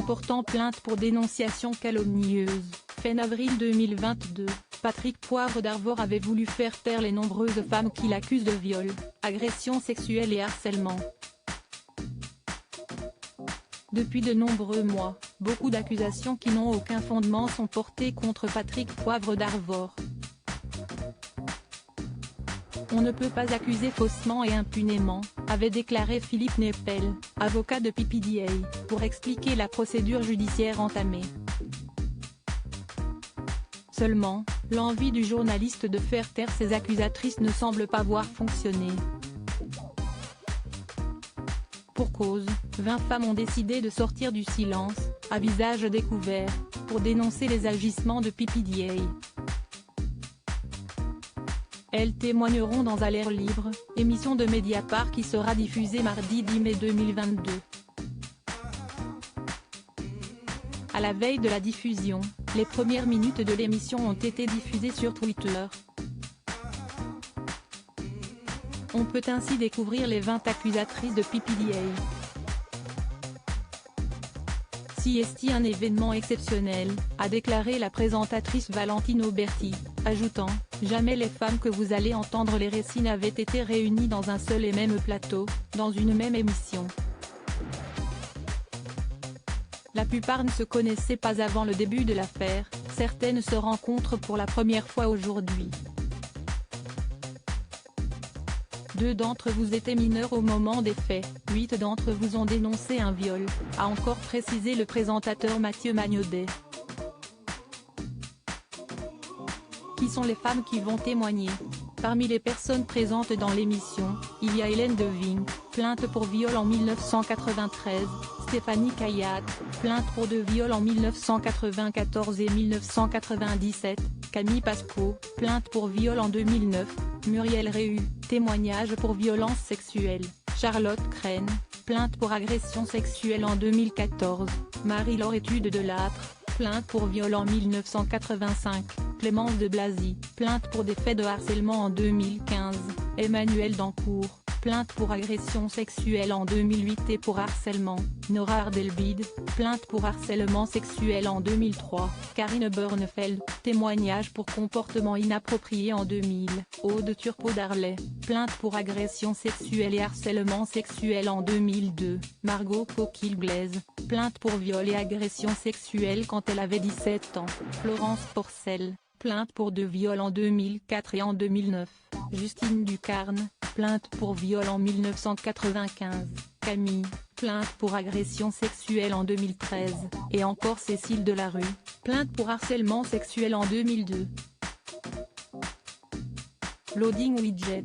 portant plainte pour dénonciation calomnieuse. Fin avril 2022, Patrick Poivre d'Arvor avait voulu faire taire les nombreuses femmes qu'il accuse de viol, agression sexuelle et harcèlement. Depuis de nombreux mois, beaucoup d'accusations qui n'ont aucun fondement sont portées contre Patrick Poivre d'Arvor. On ne peut pas accuser faussement et impunément, avait déclaré Philippe Nepel, avocat de PPDA, pour expliquer la procédure judiciaire entamée. Seulement, l'envie du journaliste de faire taire ses accusatrices ne semble pas avoir fonctionné. Pour cause, 20 femmes ont décidé de sortir du silence, à visage découvert, pour dénoncer les agissements de PPDA. Elles témoigneront dans À l'air libre, émission de Mediapart qui sera diffusée mardi 10 mai 2022. À la veille de la diffusion, les premières minutes de l'émission ont été diffusées sur Twitter. On peut ainsi découvrir les 20 accusatrices de PPDA. C'est un événement exceptionnel, a déclaré la présentatrice Valentine Auberti, ajoutant « Jamais les femmes que vous allez entendre les récits n'avaient été réunies dans un seul et même plateau, dans une même émission. La plupart ne se connaissaient pas avant le début de l'affaire, certaines se rencontrent pour la première fois aujourd'hui. 2 d'entre vous étaient mineurs au moment des faits, 8 d'entre vous ont dénoncé un viol, a encore précisé le présentateur Mathieu Magnodet. Qui sont les femmes qui vont témoigner? Parmi les personnes présentes dans l'émission, il y a Hélène Devigne, plainte pour viol en 1993, Stéphanie Kayat, plainte pour 2 viols en 1994 et 1997, Camille Pasco, plainte pour viol en 2009, Muriel Réhu, témoignage pour violence sexuelle, Charlotte Crène, plainte pour agression sexuelle en 2014, Marie-Laure Étude Delattre, plainte pour viol en 1985, Clémence de Blazy, plainte pour des faits de harcèlement en 2015, Emmanuel Dancourt, plainte pour agression sexuelle en 2008 et pour harcèlement, Nora Ardelbide, plainte pour harcèlement sexuel en 2003, Karine Bernefeld, témoignage pour comportement inapproprié en 2000, Aude Turcot d'Arlay, plainte pour agression sexuelle et harcèlement sexuel en 2002, Margot Coquille-Blaise, plainte pour viol et agression sexuelle quand elle avait 17 ans, Florence Porcel, plainte pour 2 viols en 2004 et en 2009, Justine Ducarne, plainte pour viol en 1995, Camille, plainte pour agression sexuelle en 2013, et encore Cécile Delarue, plainte pour harcèlement sexuel en 2002. Loading Widget.